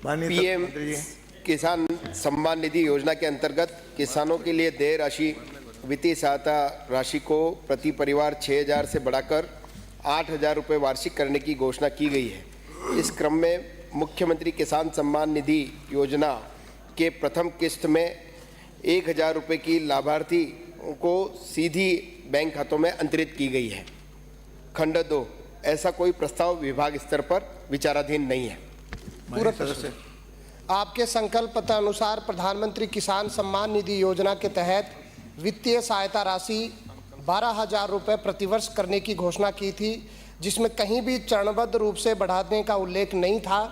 PM किसान सम्मान निधि योजना के अंतर्गत किसानों के लिए देय राशि वित्तीय सहायता राशि को प्रति परिवार 6,000 से बढ़ाकर 8,000 रुपये वार्षिक करने की घोषणा की गई है। इस क्रम में मुख्यमंत्री किसान सम्मान निधि योजना के प्रथम किस्त में 1,000 रुपये की लाभार्थी को सीधी बैंक खातों में अंतरित की गई है। खंड 2, ऐसा कोई प्रस्ताव विभाग स्तर पर विचाराधीन नहीं है। पूरा प्रश्न। आपके संकल्प पत्र अनुसार प्रधानमंत्री किसान सम्मान निधि योजना के तहत वित्तीय सहायता राशि 12,000 रुपये प्रतिवर्ष करने की घोषणा की थी, जिसमें कहीं भी चरणबद्ध रूप से बढ़ाने का उल्लेख नहीं था।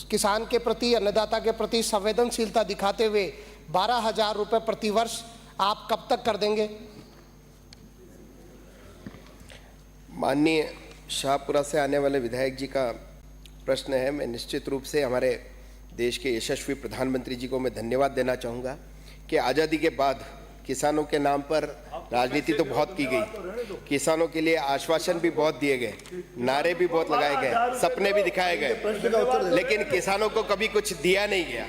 किसान के प्रति, अन्नदाता के प्रति संवेदनशीलता दिखाते हुए 12,000 रुपये प्रतिवर्ष आप कब तक कर देंगे? माननीय शाहपुरा से आने वाले विधायक जी का प्रश्न है। मैं निश्चित रूप से हमारे देश के यशस्वी प्रधानमंत्री जी को मैं धन्यवाद देना चाहूँगा कि आज़ादी के बाद किसानों के नाम पर राजनीति तो बहुत की गई, किसानों के लिए आश्वासन भी बहुत दिए गए, नारे भी बहुत लगाए गए, सपने भी दिखाए गए, लेकिन किसानों को कभी कुछ दिया नहीं गया।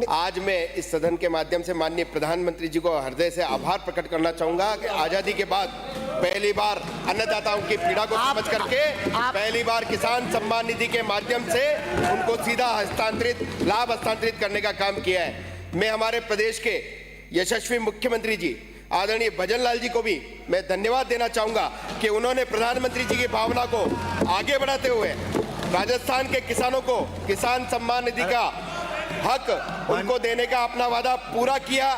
आज मैं इस सदन के माध्यम से माननीय प्रधानमंत्री जी को हृदय से आभार प्रकट करना चाहूँगा कि आज़ादी के बाद पहली बार अन्नदाताओं की पीड़ा को समझ करके पहली बार किसान सम्मान निधि के माध्यम से उनको सीधा लाभ हस्तांतरित करने का काम किया है। मैं हमारे प्रदेश के यशस्वी मुख्यमंत्री जी आदरणीय भजन लाल जी को भी मैं धन्यवाद देना चाहूँगा कि उन्होंने प्रधानमंत्री जी की भावना को आगे बढ़ाते हुए राजस्थान के किसानों को किसान सम्मान निधि का हक उनको देने का अपना वादा पूरा किया।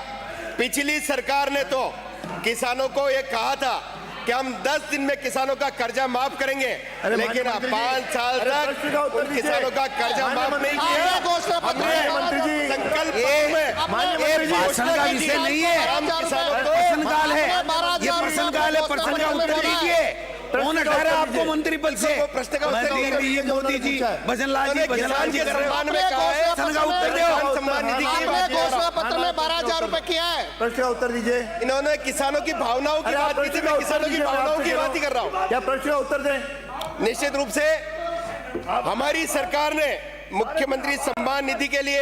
पिछली सरकार ने तो किसानों को ये कहा था कि हम 10 दिन में किसानों का कर्जा माफ करेंगे, लेकिन अब 5 साल तक उन किसानों का कर्जा माफ नहीं किया। हमने संकल्प में भाषण का विषय नहीं है, प्रश्नकाल है, ये प्रश्नकाल है। प्रश्न का उत्तर दीजिए। कौन हटा रहा आपको मंत्री पद से? प्रश्न का उत्तर दीजिए। मोदी जी, भजन लाल जी कर रहे हो। प्रश्न का उत्तर दो। सम्मान निधि की घोषणा पत्र में 12,000 रुपये किया है। प्रश्न का उत्तर दीजिए। इन्होंने किसानों की भावनाओं की बात की थी, मैं किसानों की भावनाओं की बात ही कर रहा हूँ। क्या प्रश्न का उत्तर दें? निश्चित रूप से हमारी सरकार ने मुख्यमंत्री सम्मान निधि के लिए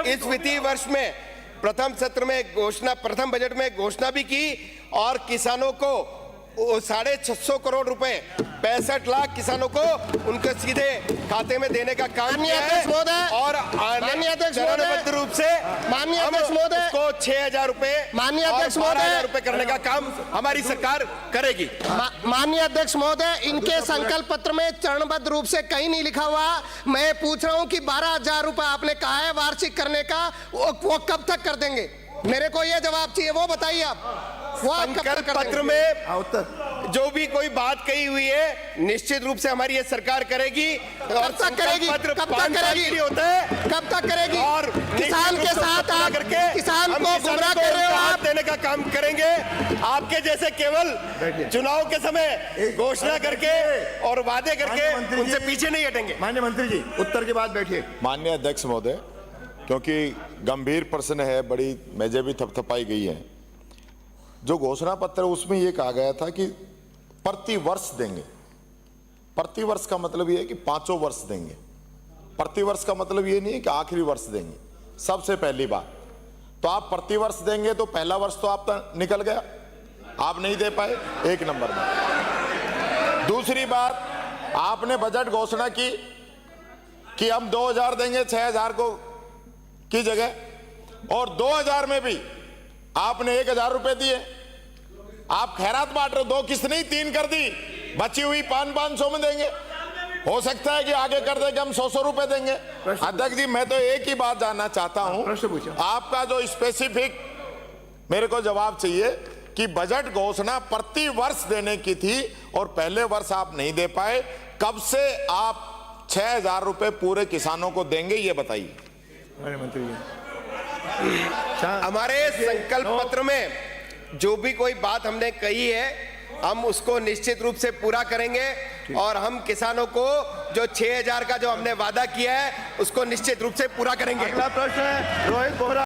इस वित्तीय वर्ष में प्रथम बजट में घोषणा भी की और किसानों को 650 करोड़ रुपए 65 लाख किसानों को उनके सीधे खाते में देने का काम किया है और चरणबद्ध रूप से उसको 6,000 रुपए 12,000 रुपए करने का काम हमारी सरकार करेगी। माननीय अध्यक्ष महोदय, इनके संकल्प पत्र में चरणबद्ध रूप से कहीं नहीं लिखा हुआ। मैं पूछ रहा हूं कि 12,000 रुपए आपने कहा है वार्षिक करने का, वो कब तक कर देंगे? मेरे को ये जवाब चाहिए, वो बताइए आप। संकल्प पत्र में जो भी कोई बात कही हुई है निश्चित रूप से हमारी ये सरकार करेगी। और कब तक करेगी? होता है, कब तक करेगी? और किसान के साथ आप किसान को गुमराह कर रहे हो। आप देने का काम करेंगे। आपके जैसे केवल चुनाव के समय घोषणा करके और वादे करके उनसे पीछे नहीं हटेंगे। माननीय मंत्री जी, उत्तर के बाद बैठिए। माननीय अध्यक्ष महोदय, क्योंकि गंभीर प्रश्न है, बड़ी मेजें भी थपथपाई गई है। जो घोषणा पत्र उसमें यह कहा गया था कि प्रति वर्ष देंगे। प्रति वर्ष का मतलब यह है कि 5 वर्ष देंगे। प्रति वर्ष का मतलब यह नहीं है कि आखिरी वर्ष देंगे। सबसे पहली बात तो आप प्रति वर्ष देंगे तो पहला वर्ष तो आपका निकल गया, आप नहीं दे पाए, एक नंबर में। दूसरी बात, आपने बजट घोषणा की कि हम 2,000 देंगे 6,000 को की जगह, और 2,000 में भी आपने 1,000 रुपए दिए। आप खैरात बांट रहे हो, 2 किस्त नहीं 3 कर दी, बची हुई 500 में देंगे। हो सकता है कि आगे कर दे कि हम 100 रुपए देंगे। अध्यक्ष जी, मैं तो एक ही बात जानना चाहता हूं, आपका जो स्पेसिफिक मेरे को जवाब चाहिए कि बजट घोषणा प्रति वर्ष देने की थी और पहले वर्ष आप नहीं दे पाए, कब से आप 6,000 रुपए पूरे किसानों को देंगे, ये बताइए। मंत्री जी, हमारे संकल्प पत्र में जो भी कोई बात हमने कही है हम उसको निश्चित रूप से पूरा करेंगे और हम किसानों को जो 6,000 का जो हमने वादा किया है उसको निश्चित रूप से पूरा करेंगे। अगला प्रश्न है रोहित बोहरा।